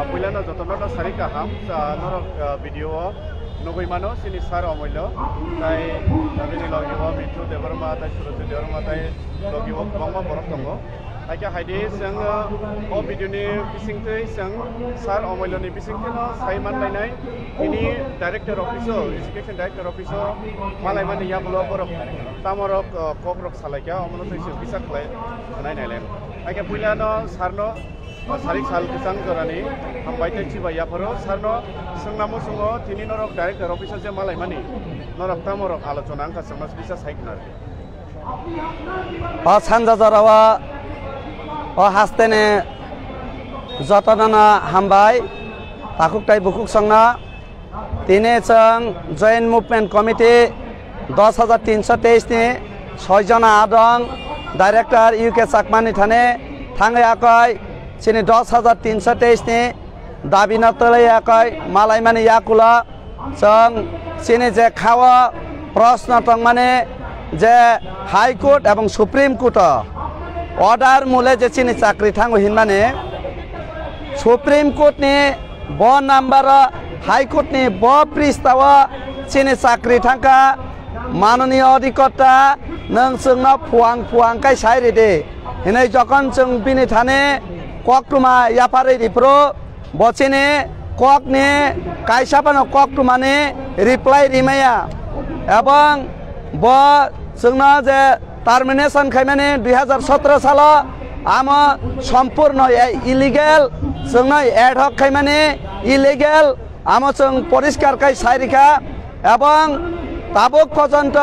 Puilano Jotono Sarika Ham, Norok video, Noguimano, Sinisar Omilo, Tai Logiwa, Mitu, the Burma, the Surama, Logiwa, Mama Borotongo. I can hide this and Obiduni Pissing Sar Omiloni Pissingino, Simon Lanai, any director officer, education director officer, Malaman Yablo, Tamarok, Cokrok Salaka, Omono Pisa Clay, 9 Island. I can Pulano, Sarno, Sarik Salkisang Gorani, Ambaita Chiba Yaporo, Sarno, Sangamusungo, Tinino, director officer Malaimani, not of Tamorok Alatonanka, Samas Pisa Saiknar. Sanzarawa. Hastene Jotana Hambai, Takuktai Bukuk Sangna, Tine Chang, Joint Movement Committee, 10,323, Sojana Adong, Director UK Sakmani Thane, Tangayakai, Chini 10,323, Davina Tolayakai, Malaimani Yakula, Chang, Chini Jekawa, Prosna Tangmane, Je High Court, Abang Supreme Court. Order mule je chini chakri thango hinmane Supreme Court ni bo number High Court ni bo pristawa chini chakri thangka manoniya adhikota nang sungna puang kai sairi de hinai jokon chung bini thane kok tuma yapare ripro bo chini kok ni kaisapano kok tuma ni reply rimaya ebong bo sungna je termination खाइमाने 2017 साल आम सम्पूर्ण illegal जोंना ad hoc खाइमाने illegal आम जों परिष्कार kai साइरिखा एवं Tabuk पर्यन्त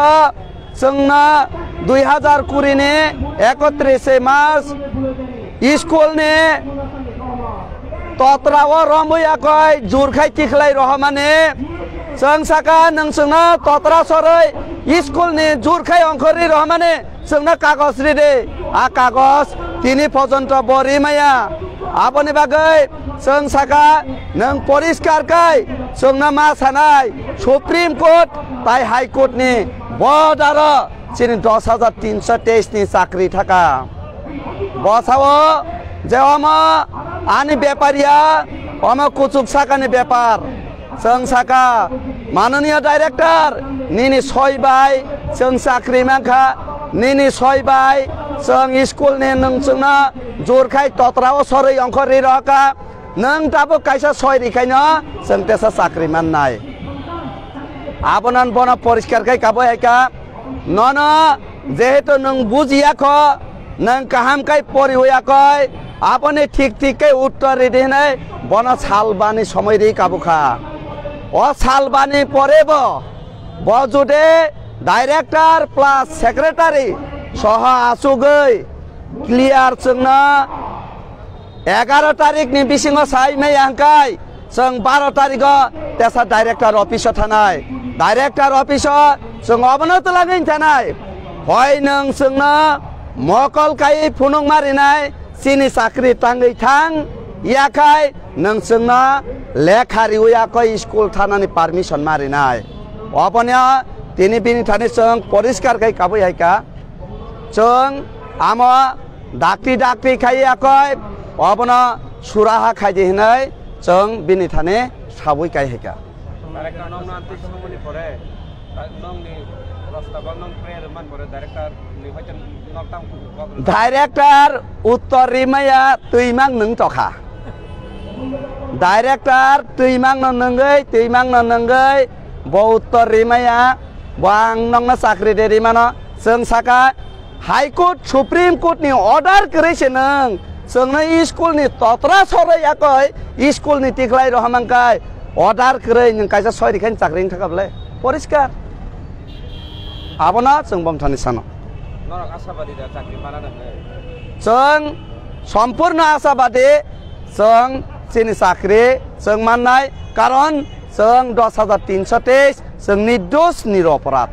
जोंना 2020 ने 31 मार्च स्कुल ने तत्राव रमयाकै जुरखाइ तिखलाइ रहमाने जों साका नोंसोंना तत्रा सरै स्कुल ने जुरखाइ अंखरि रहमाने जोंना कागज रिदे आ कागज तिनि पर्यन्त बरिमाया आबनि बागै जों साका नों परिष्कार kai जोंना मा सानाय सुप्रीम कोर्ट ताइ हाई कोर्ट नि बदार चिनि 10,323 नि चाकरी थाका बसाओ जे अमा आनि व्यापारिया अमा कुचुक साकानि व्यापार जों साका माननीय डाइरेक्टर निनि सयबाय जों चाकरी माखा निनि सयबाय जों स्कुल ने नोंसोंना जुरखाइ तत्राव सरै अंखरि रहका नों दाबो कायसा सयरिखायनो जों तेसा चाकरी माननाय आबनान बना परिष्कार kai काबो हायका नन जेहेतु नों बुजियाख नों काहाम kai परिहोयाकै आपने ठीक के उत्तर दिने बन सालबानी समय रे काबुखा ओ सालबानी परेब बजुदे डाइरेक्टर प्लस सेक्रेटारी सह आसुगै क्लियर जोंना 11 तारिख नि बिसिङ साइमै आंकाय जों 12 तारिख तेसा डाइरेक्टर अफिस थानाय डाइरेक्टर अफिस जों अबनत लागैन थानाय हय नों जोंना मकल काई फुनुं मारिनाय Sini sakri tangai tang, ya kai nang sengna lekhari uya kai school thana ni permission mari nai. Apanya tini bini thani seng poriskar kai kabu ya ka, seng ama dakti kai ya kai, apana suraha kai jehnai, seng bini thani sabui kai ya ka. Director Uttar Rimaya Tuimang Nung Toka. Director Tuimang Nangai, Bo Uttar Rimaya, Bang Nong Sakri de Rimano, Seng Saka, High Court, Supreme Court ni order creation, Seng na school ni Totra Sora Yakoi, school ni Tiklai Rohamangkai, order creation, Kaisa Soy can Sakring Takable, Poriska. Abona, Seng Bom Tanisano. Seng Sampurna Asabadi, Seng Sini Sakri, Seng Manai, Karon, Seng 10,323, Seng Nidus Niroparat.